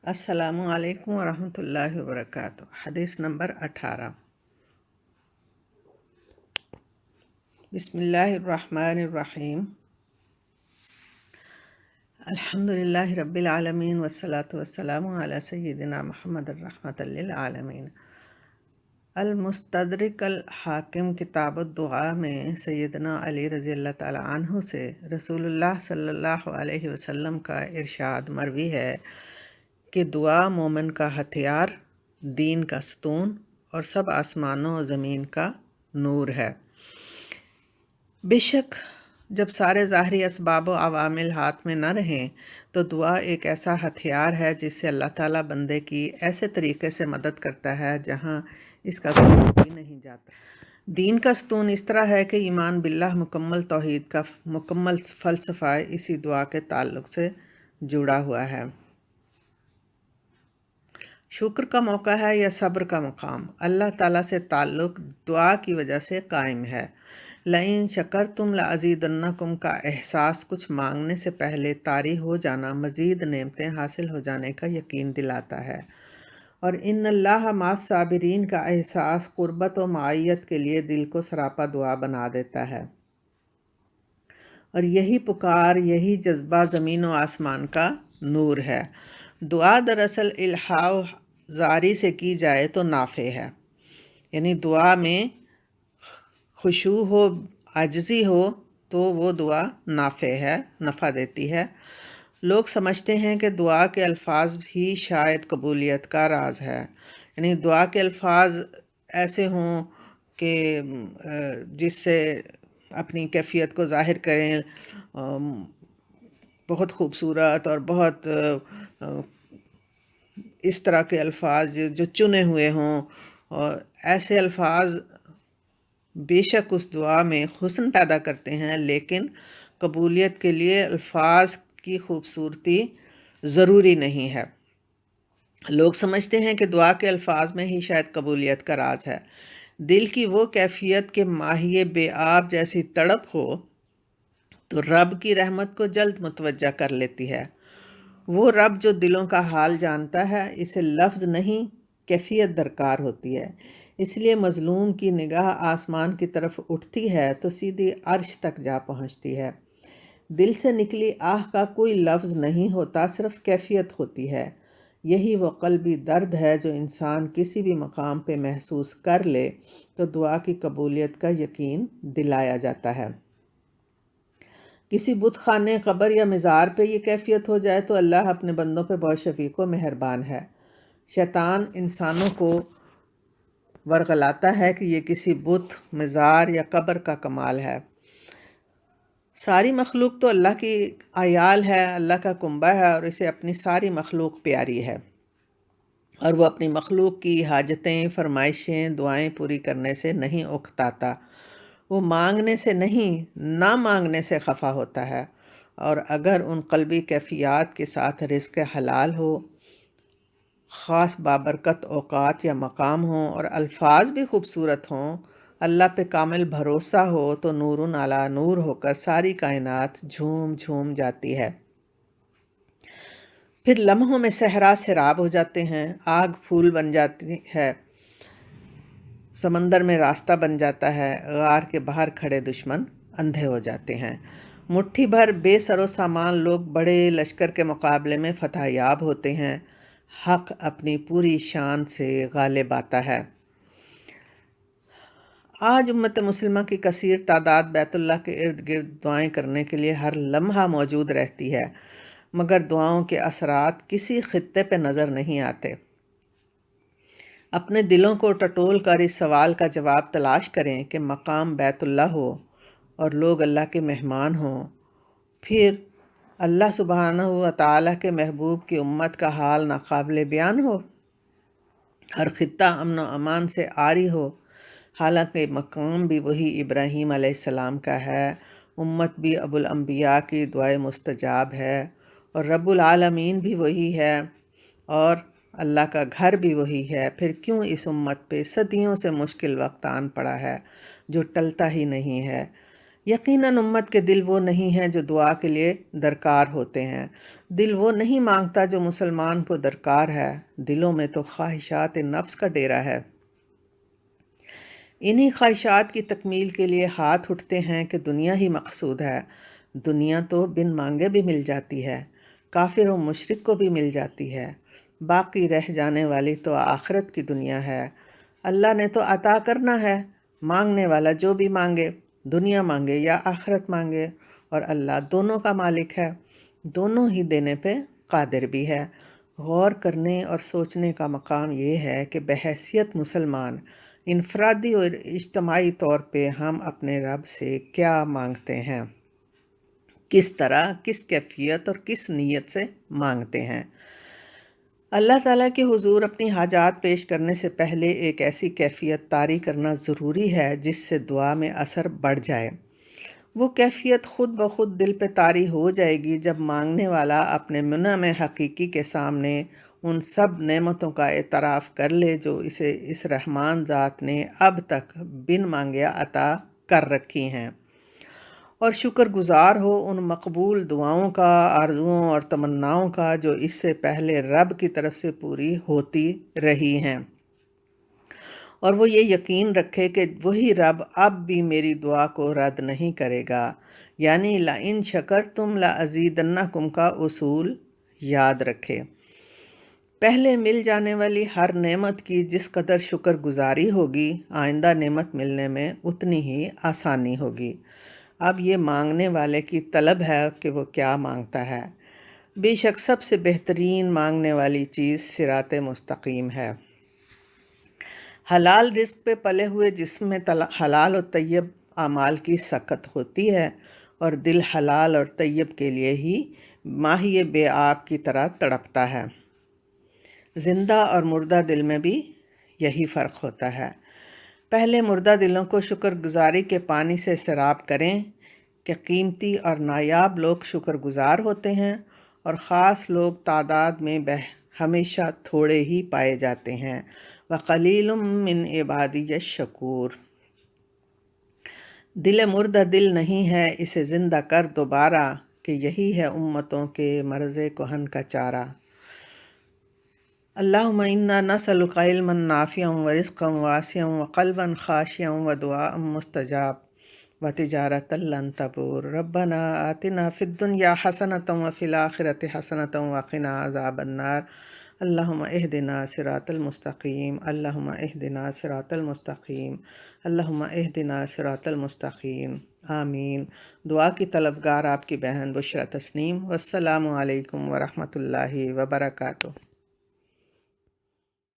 السلام علیکم ورحمۃ اللہ وبرکاتہ۔ حدیث نمبر 18۔ بسم اللہ الرحمن الرحیم۔ الحمد للہ رب العالمین والصلاة والسلام علی سیدنا محمد الرحمۃ للعالمین۔ المستدرک الحاکم کتاب الدعاء میں سیدنا علی رضی اللہ تعالیٰ عنہ سے رسول اللہ صلی اللہ علیہ وسلم کا ارشاد مروی ہے کہ دعا مومن کا ہتھیار، دین کا ستون اور سب آسمانوں و زمین کا نور ہے۔ بے شک جب سارے ظاہری اسباب و عوامل ہاتھ میں نہ رہیں تو دعا ایک ایسا ہتھیار ہے جس سے اللہ تعالیٰ بندے کی ایسے طریقے سے مدد کرتا ہے جہاں اس کا کوئی نہیں جاتا۔ دین کا ستون اس طرح ہے کہ ایمان باللہ، مکمل توحید کا مکمل فلسفہ اسی دعا کے تعلق سے جڑا ہوا ہے۔ شکر کا موقع ہے یا صبر کا مقام، اللہ تعالیٰ سے تعلق دعا کی وجہ سے قائم ہے۔ لئن شکرتم لازیدنکم کا احساس کچھ مانگنے سے پہلے طاری ہو جانا مزید نعمتیں حاصل ہو جانے کا یقین دلاتا ہے، اور ان اللہ مع الصابرین کا احساس قربت و معیت کے لیے دل کو سراپا دعا بنا دیتا ہے، اور یہی پکار، یہی جذبہ زمین و آسمان کا نور ہے۔ دعا دراصل الحاح زاری سے کی جائے تو نافع ہے، یعنی دعا میں خشوع ہو، عاجزی ہو تو وہ دعا نافع ہے، نفع دیتی ہے۔ لوگ سمجھتے ہیں کہ دعا کے الفاظ ہی شاید قبولیت کا راز ہے، یعنی دعا کے الفاظ ایسے ہوں کہ جس سے اپنی کیفیت کو ظاہر کریں، بہت خوبصورت اور بہت اس طرح کے الفاظ جو چنے ہوئے ہوں، اور ایسے الفاظ بے شک اس دعا میں حسن پیدا کرتے ہیں، لیکن قبولیت کے لیے الفاظ کی خوبصورتی ضروری نہیں ہے۔ لوگ سمجھتے ہیں کہ دعا کے الفاظ میں ہی شاید قبولیت کا راز ہے۔ دل کی وہ کیفیت کہ ماہی بے آب جیسی تڑپ ہو تو رب کی رحمت کو جلد متوجہ کر لیتی ہے۔ وہ رب جو دلوں کا حال جانتا ہے، اسے لفظ نہیں کیفیت درکار ہوتی ہے۔ اس لیے مظلوم کی نگاہ آسمان کی طرف اٹھتی ہے تو سیدھی عرش تک جا پہنچتی ہے۔ دل سے نکلی آہ کا کوئی لفظ نہیں ہوتا، صرف کیفیت ہوتی ہے۔ یہی وہ قلبی درد ہے جو انسان کسی بھی مقام پہ محسوس کر لے تو دعا کی قبولیت کا یقین دلایا جاتا ہے۔ کسی بت خانے، قبر یا مزار پہ یہ کیفیت ہو جائے تو اللہ اپنے بندوں پہ بہت شفیق و مہربان ہے۔ شیطان انسانوں کو ورغلاتا ہے کہ یہ کسی بت، مزار یا قبر کا کمال ہے۔ ساری مخلوق تو اللہ کی عیال ہے، اللہ کا کنبہ ہے، اور اسے اپنی ساری مخلوق پیاری ہے، اور وہ اپنی مخلوق کی حاجتیں، فرمائشیں، دعائیں پوری کرنے سے نہیں اکتاتا۔ وہ مانگنے سے نہیں، نہ مانگنے سے خفا ہوتا ہے، اور اگر ان قلبی کیفیات کے ساتھ رزق حلال ہو، خاص بابرکت اوقات یا مقام ہوں، اور الفاظ بھی خوبصورت ہوں، اللہ پہ کامل بھروسہ ہو تو نور علی نور ہو کر ساری کائنات جھوم جھوم جاتی ہے۔ پھر لمحوں میں صحرا سیراب ہو جاتے ہیں، آگ پھول بن جاتی ہے، سمندر میں راستہ بن جاتا ہے، غار کے باہر کھڑے دشمن اندھے ہو جاتے ہیں۔ مٹھی بھر بے سر و سامان لوگ بڑے لشکر کے مقابلے میں فتح یاب ہوتے ہیں، حق اپنی پوری شان سے غالب آتا ہے۔ آج امت مسلمہ کی کثیر تعداد بیت اللہ کے ارد گرد دعائیں کرنے کے لیے ہر لمحہ موجود رہتی ہے، مگر دعاؤں کے اثرات کسی خطے پہ نظر نہیں آتے۔ اپنے دلوں کو ٹٹول کر اس سوال کا جواب تلاش کریں کہ مقام بیت اللہ ہو اور لوگ اللہ کے مہمان ہوں، پھر اللہ سبحانہ و تعالیٰ کے محبوب کی امت کا حال ناقابل بیان ہو، ہر خطہ امن و امان سے عاری ہو، حالانکہ مقام بھی وہی ابراہیم علیہ السلام کا ہے، امت بھی ابو الانبیاء کی دعائے مستجاب ہے، اور رب العالمین بھی وہی ہے، اور اللہ کا گھر بھی وہی ہے۔ پھر کیوں اس امت پہ صدیوں سے مشکل وقت آن پڑا ہے جو ٹلتا ہی نہیں ہے؟ یقیناً امت کے دل وہ نہیں ہیں جو دعا کے لیے درکار ہوتے ہیں۔ دل وہ نہیں مانگتا جو مسلمان کو درکار ہے، دلوں میں تو خواہشات نفس کا ڈیرا ہے۔ انہی خواہشات کی تکمیل کے لیے ہاتھ اٹھتے ہیں کہ دنیا ہی مقصود ہے۔ دنیا تو بن مانگے بھی مل جاتی ہے، کافر و مشرک کو بھی مل جاتی ہے، باقی رہ جانے والی تو آخرت کی دنیا ہے۔ اللہ نے تو عطا کرنا ہے، مانگنے والا جو بھی مانگے، دنیا مانگے یا آخرت مانگے، اور اللہ دونوں کا مالک ہے، دونوں ہی دینے پہ قادر بھی ہے۔ غور کرنے اور سوچنے کا مقام یہ ہے کہ بحیثیت مسلمان انفرادی اور اجتماعی طور پہ ہم اپنے رب سے کیا مانگتے ہیں، کس طرح، کس کیفیت اور کس نیت سے مانگتے ہیں۔ اللہ تعالیٰ کے حضور اپنی حاجات پیش کرنے سے پہلے ایک ایسی کیفیت طاری کرنا ضروری ہے جس سے دعا میں اثر بڑھ جائے۔ وہ کیفیت خود بخود دل پہ طاری ہو جائے گی جب مانگنے والا اپنے منعم حقیقی کے سامنے ان سب نعمتوں کا اعتراف کر لے جو اسے اس رحمان ذات نے اب تک بن مانگیا عطا کر رکھی ہیں، اور شکر گزار ہو ان مقبول دعاؤں کا، آرزوؤں اور تمناؤں کا جو اس سے پہلے رب کی طرف سے پوری ہوتی رہی ہیں، اور وہ یہ یقین رکھے کہ وہی رب اب بھی میری دعا کو رد نہیں کرے گا، یعنی لَإِن شَكَرْتُمْ لَأَزِيدَنَّكُمْ کا اصول یاد رکھے۔ پہلے مل جانے والی ہر نعمت کی جس قدر شکر گزاری ہوگی، آئندہ نعمت ملنے میں اتنی ہی آسانی ہوگی۔ اب یہ مانگنے والے کی طلب ہے کہ وہ کیا مانگتا ہے۔ بے شک سب سے بہترین مانگنے والی چیز صراط مستقیم ہے۔ حلال رزق پہ پلے ہوئے جسم میں حلال و طیب اعمال کی سکت ہوتی ہے، اور دل حلال اور طیب کے لیے ہی ماہی بے آب کی طرح تڑپتا ہے۔ زندہ اور مردہ دل میں بھی یہی فرق ہوتا ہے۔ پہلے مردہ دلوں کو شکر گزاری کے پانی سے سیراب کریں کہ قیمتی اور نایاب لوگ شکر گزار ہوتے ہیں، اور خاص لوگ تعداد میں ہمیشہ تھوڑے ہی پائے جاتے ہیں۔ وَقَلِيلٌ مِّنْ عِبَادِيَ الشَّكُورُ۔ دل مردہ دل نہیں ہے، اسے زندہ کر دوبارہ، کہ یہی ہے امتوں کے مرض کہن کا چارہ۔ اللہم انا نسألک علما نافعا ورزقا واسعا وقلبا خاشعا ودعاء مستجاب وتجارة لن تبور۔ ربنا آتنا فی الدنیا حسنة وفی الآخرة حسنة وقنا عذاب النار۔ اللہم اہدنا صراط المستقیم، اللہم اہدنا صراط المستقیم، اللہم اہدنا صراط المستقیم، آمین۔ دعا کی طلبگار آپ کی بہن بشریٰ تسنیم۔ والسلام علیکم ورحمۃ اللہ وبرکاتہ۔